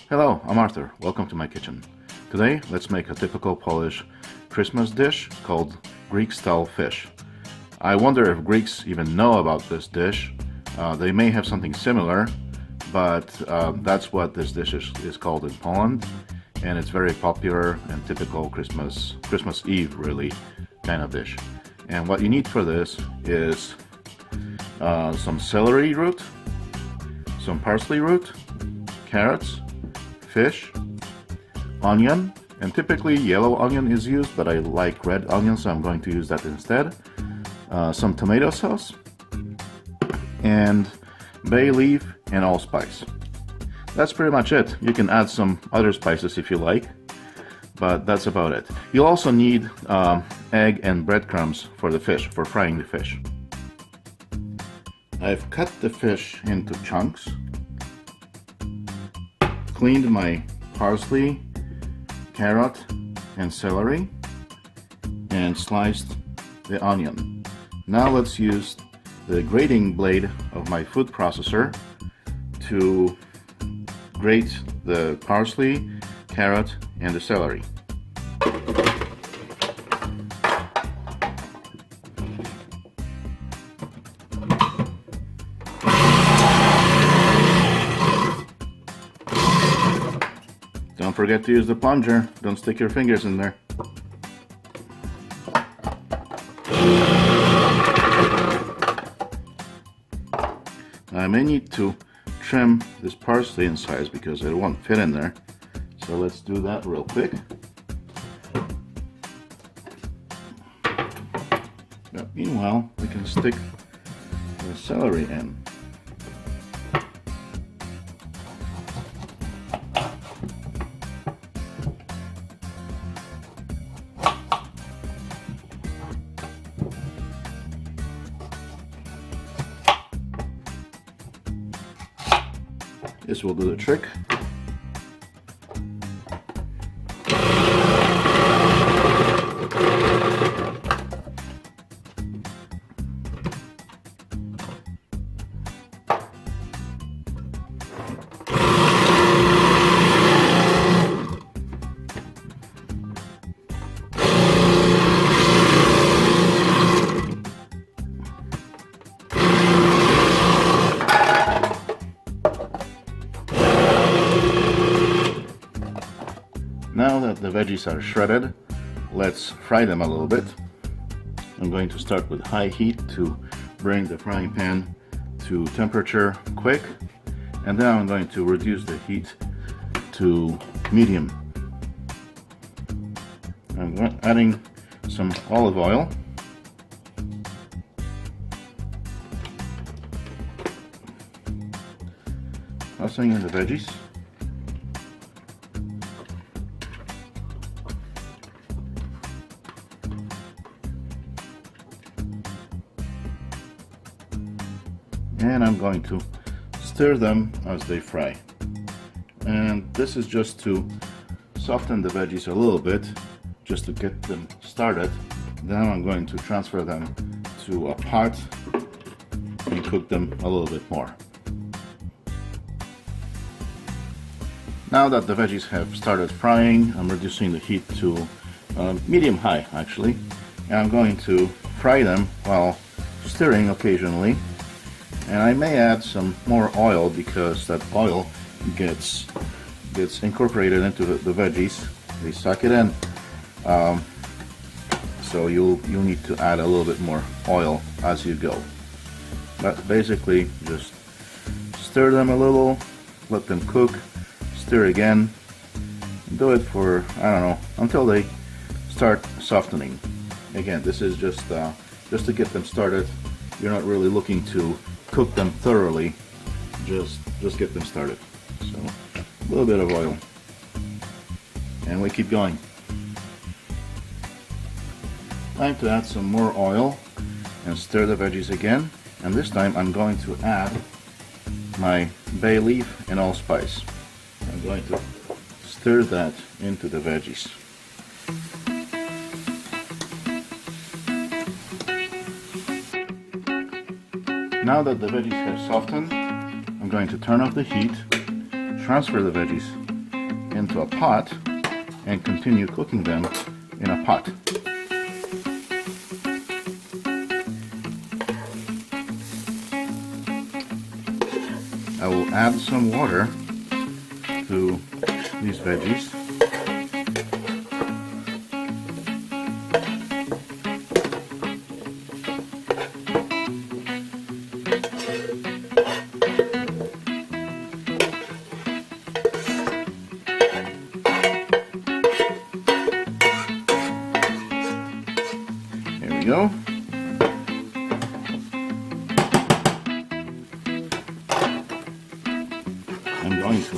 Hello, I'm Arthur. Welcome to my kitchen. Today, let's make a typical Polish Christmas dish called Greek-style fish. I wonder if Greeks even know about this dish. They may have something similar, but that's what this dish is called in Poland, and it's very popular and typical Christmas Eve, really, kind of dish. And what you need for this is some celery root, some parsley root, carrots, fish, onion, and typically yellow onion is used, but I like red onion, so I'm going to use that instead. Some tomato sauce, and bay leaf and allspice. That's pretty much it. You can add some other spices if you like, but that's about it. You'll also need egg and breadcrumbs for the fish, for frying the fish. I've cut the fish into chunks, cleaned my parsley, carrot, and celery, and sliced the onion. Now let's use the grating blade of my food processor to grate the parsley, carrot, and the celery. Don't forget to use the plunger. Don't stick your fingers in there. I may need to trim this parsley in size because it won't fit in there. So let's do that real quick. But meanwhile, we can stick the celery in. This will do the trick. Now that the veggies are shredded, let's fry them a little bit. I'm going to start with high heat to bring the frying pan to temperature quick, and then I'm going to reduce the heat to medium. I'm adding some olive oil. Tossing in the veggies. And I'm going to stir them as they fry. And this is just to soften the veggies a little bit, just to get them started. Then I'm going to transfer them to a pot and cook them a little bit more. Now that the veggies have started frying, I'm reducing the heat to medium-high actually, and I'm going to fry them while stirring occasionally. And I may add some more oil because that oil gets incorporated into the veggies. They suck it in. So you'll need to add a little bit more oil as you go. But basically, just stir them a little, let them cook, stir again. Do it for, I don't know, until they start softening. Again, this is just to get them started. You're not really looking to cook them thoroughly, just get them started. So a little bit of oil, and we keep going. Time to add some more oil and stir the veggies again, and this time I'm going to add my bay leaf and allspice. I'm going to stir that into the veggies. Now that the veggies have softened, I'm going to turn off the heat, transfer the veggies into a pot and continue cooking them in a pot. I will add some water to these veggies. Here we go. I'm going to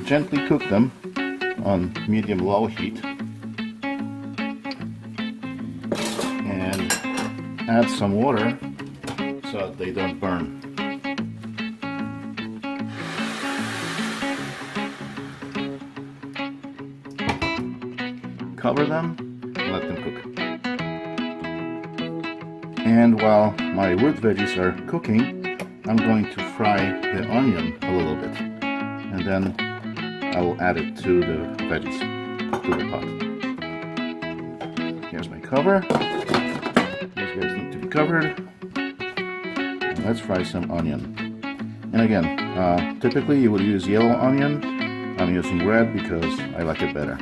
gently cook them on medium-low heat and add some water so that they don't burn. Cover them and let them cook. And while my root veggies are cooking, I'm going to fry the onion a little bit, and then I will add it to the veggies, to the pot. Here's my cover. These guys need to be covered. And let's fry some onion. And again, typically you would use yellow onion. I'm using red because I like it better.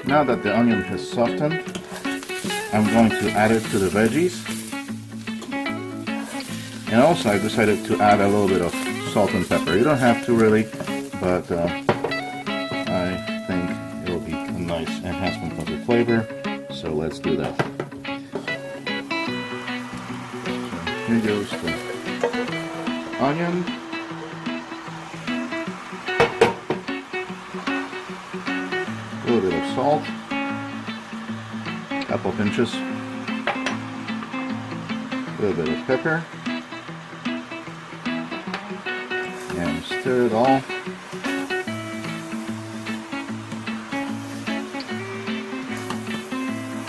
Now that the onion has softened, I'm going to add it to the veggies. And also I decided to add a little bit of salt and pepper. You don't have to really, but I think it will be a nice enhancement of the flavor. So let's do that. So here goes the onion. A little bit of salt, a couple pinches, a little bit of pepper, and stir it all.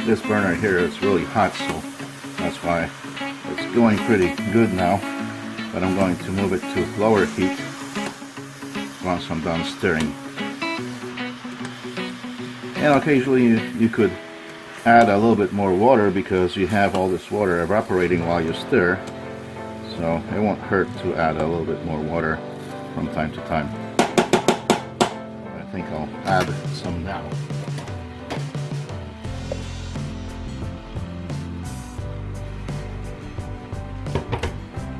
This burner here is really hot, so that's why it's going pretty good now, but I'm going to move it to lower heat once I'm done stirring. And occasionally you could add a little bit more water because you have all this water evaporating while you stir. So it won't hurt to add a little bit more water from time to time. I think I'll add some now.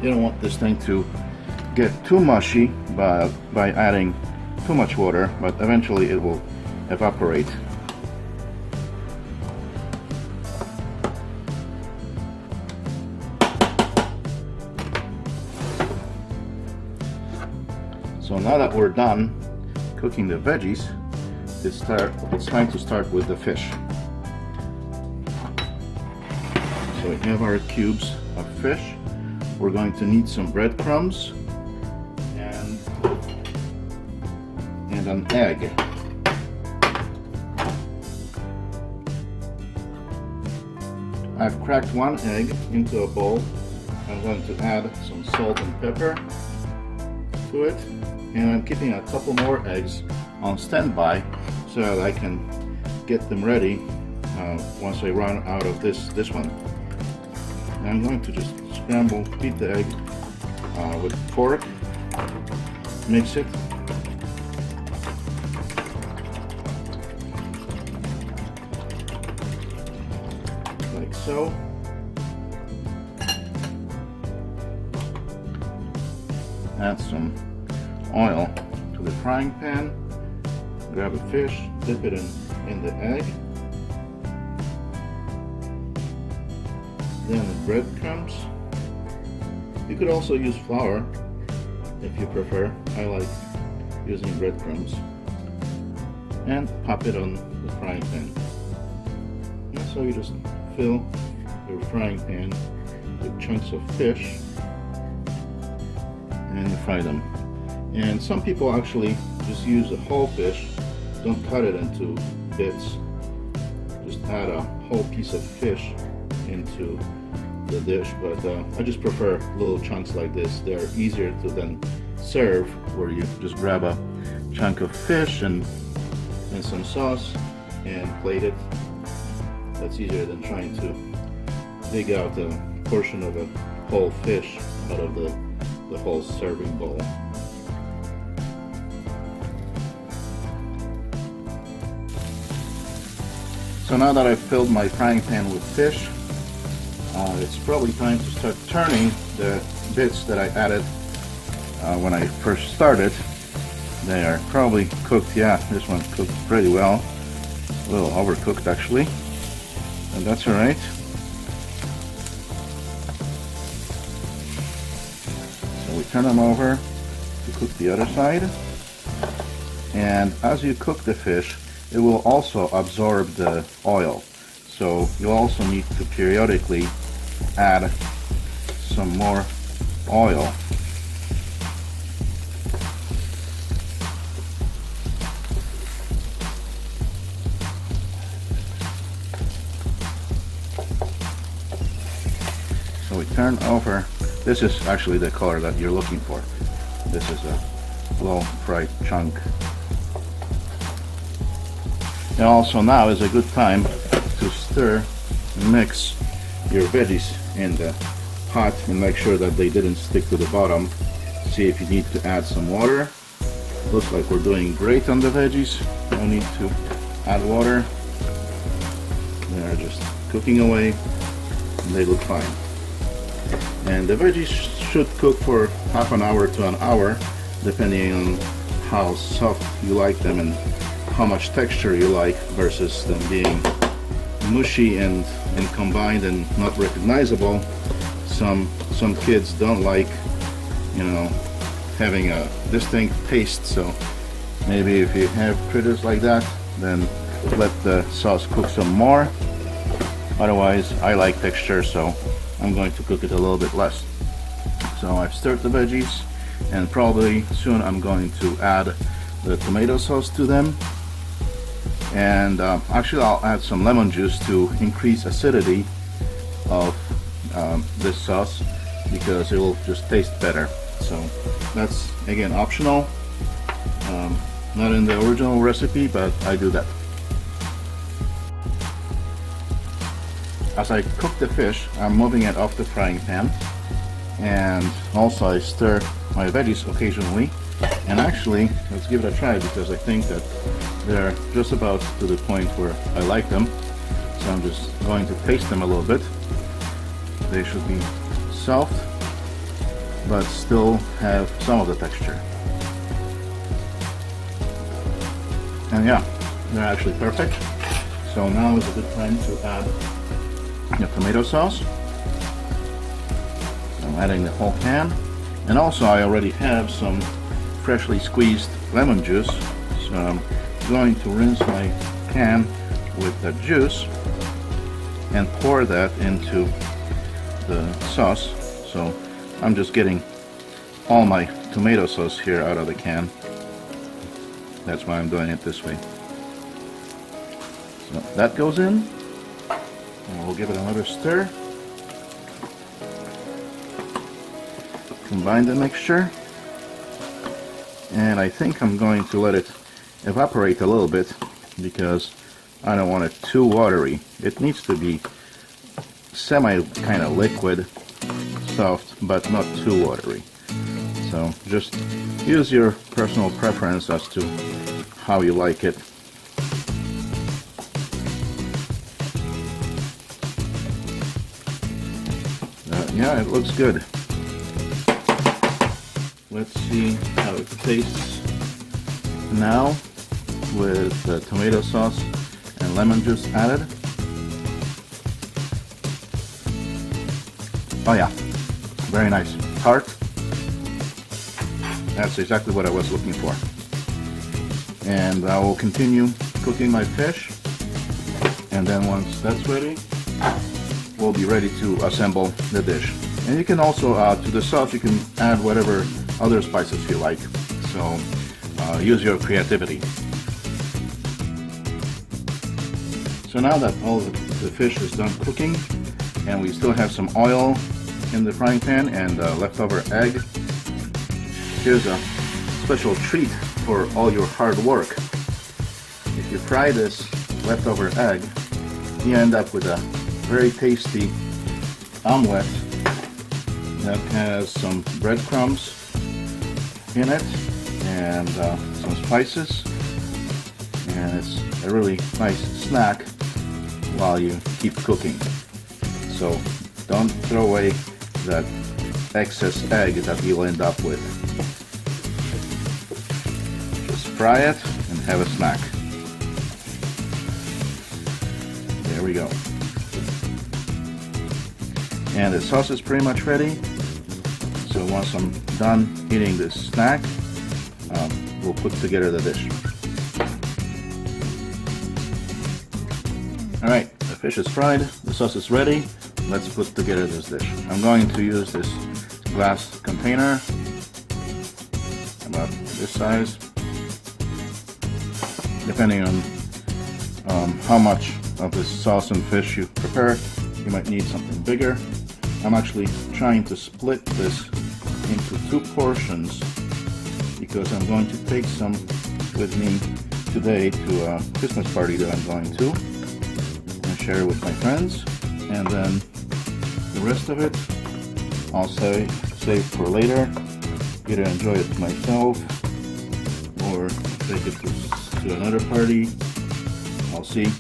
You don't want this thing to get too mushy by adding too much water, but eventually it will evaporate. So now that we're done cooking the veggies, it's time to start with the fish. So we have our cubes of fish. We're going to need some breadcrumbs and an egg. I've cracked one egg into a bowl. I'm going to add some salt and pepper to it, and I'm keeping a couple more eggs on standby so that I can get them ready once I run out of this one. And I'm going to just beat the egg with a fork, mix it, like so. Add some oil to the frying pan, grab a fish, dip it in the egg, then the breadcrumbs. You could also use flour if you prefer. I like using breadcrumbs. And pop it on the frying pan. So you just fill your frying pan with chunks of fish and you fry them. And some people actually just use a whole fish, don't cut it into bits, just add a whole piece of fish into the dish, but I just prefer little chunks like this. They're easier to then serve, where you just grab a chunk of fish and some sauce and plate it. That's easier than trying to dig out a portion of a whole fish out of the whole serving bowl. So now that I've filled my frying pan with fish, it's probably time to start turning the bits that I added when I first started. They are probably cooked. Yeah, this one cooked pretty well. A little overcooked actually, and that's alright. So we turn them over to cook the other side. And as you cook the fish, it will also absorb the oil. So you also need to periodically add some more oil. So we turn over. This is actually the color that you're looking for. This is a low fried chunk. And also now is a good time to stir and mix your veggies in the pot and make sure that they didn't stick to the bottom. See if you need to add some water. Looks like we're doing great on the veggies. No need to add water. They're just cooking away and they look fine. And the veggies should cook for half an hour to an hour, depending on how soft you like them and how much texture you like, versus them being mushy and combined and not recognizable. Some kids don't like, you know, having a distinct taste, so maybe if you have critters like that, then let the sauce cook some more. Otherwise, I like texture, so I'm going to cook it a little bit less. So I've stirred the veggies, and probably soon I'm going to add the tomato sauce to them. And actually I'll add some lemon juice to increase acidity of this sauce, because it will just taste better. So that's again optional, not in the original recipe, but I do that. As I cook the fish, I'm moving it off the frying pan, and also I stir my veggies occasionally. And actually, let's give it a try, because I think that they're just about to the point where I like them. So I'm just going to taste them a little bit. They should be soft, but still have some of the texture. And yeah, they're actually perfect. So now is a good time to add the tomato sauce. I'm adding the whole can. And also I already have some freshly squeezed lemon juice, so I'm going to rinse my can with the juice and pour that into the sauce. So I'm just getting all my tomato sauce here out of the can. That's why I'm doing it this way. So that goes in, and we'll give it another stir. Combine the mixture, and I think I'm going to let it evaporate a little bit, because I don't want it too watery. It needs to be semi kind of liquid, soft, but not too watery. So just use your personal preference as to how you like it. Yeah, it looks good. Let's see how it tastes now with the tomato sauce and lemon juice added. Oh yeah, very nice. Tart. That's exactly what I was looking for. And I will continue cooking my fish, And then once that's ready, we'll be ready to assemble the dish. And you can also, to the sauce, you can add whatever other spices you like. So use your creativity. So now that all the fish is done cooking, and we still have some oil in the frying pan and leftover egg, here's a special treat for all your hard work. If you fry this leftover egg, you end up with a very tasty omelet that has some breadcrumbs in it and some spices, and it's a really nice snack while you keep cooking. So don't throw away that excess egg that you'll end up with. Just fry it and have a snack. There we go. And the sauce is pretty much ready. So once I'm done eating this snack, we'll put together the dish. Alright, the fish is fried, the sauce is ready. Let's put together this dish. I'm going to use this glass container, about this size. Depending on how much of this sauce and fish you prepare, you might need something bigger. I'm actually trying to split this into 2 portions because I'm going to take some with me today to a Christmas party that I'm going to and share it with my friends, and then the rest of it I'll save for later, either enjoy it myself or take it to another party. I'll see,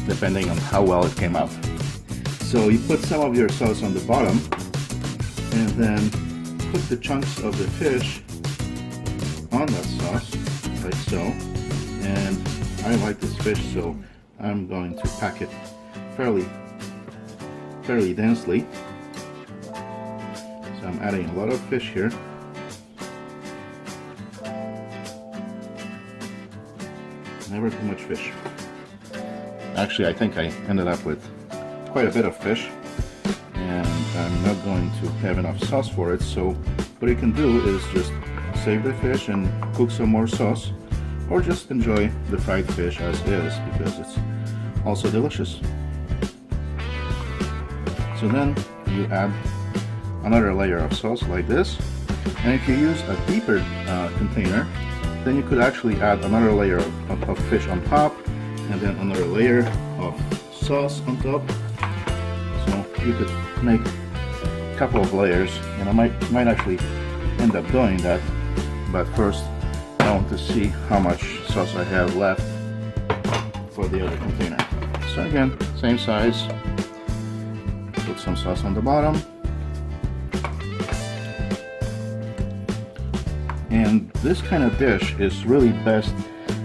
depending on how well it came out. So you put some of your sauce on the bottom and then put the chunks of the fish on that sauce, like so. And I like this fish, so I'm going to pack it fairly densely. So I'm adding a lot of fish here. Never too much fish. Actually, I think I ended up with quite a bit of fish, and I'm not going to have enough sauce for it, so what you can do is just save the fish and cook some more sauce, or just enjoy the fried fish as is, because it's also delicious. So then you add another layer of sauce like this, and if you use a deeper container, then you could actually add another layer of fish on top, and then another layer of sauce on top. So you could make a couple of layers, and I might actually end up doing that, but first I want to see how much sauce I have left for the other container. So again, same size, put some sauce on the bottom, and this kind of dish is really best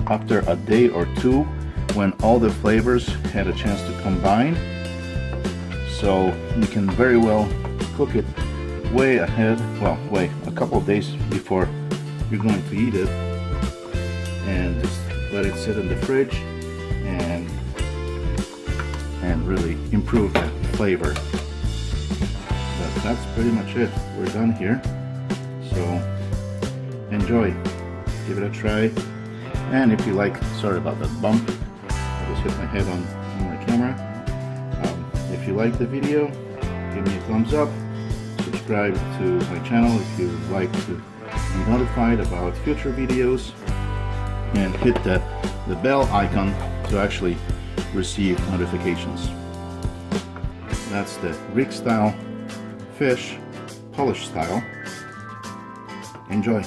after a day or two when all the flavors had a chance to combine. So you can very well cook it way ahead, a couple of days before you're going to eat it, and just let it sit in the fridge and really improve the flavor. But that's pretty much it. We're done here. So enjoy, give it a try, and if you like, sorry about that bump, I just hit my head on my camera. If you like the video, give me a thumbs up, subscribe to my channel if you would like to be notified about future videos, and hit the bell icon to actually receive notifications. That's the Greek style fish, Polish style. Enjoy.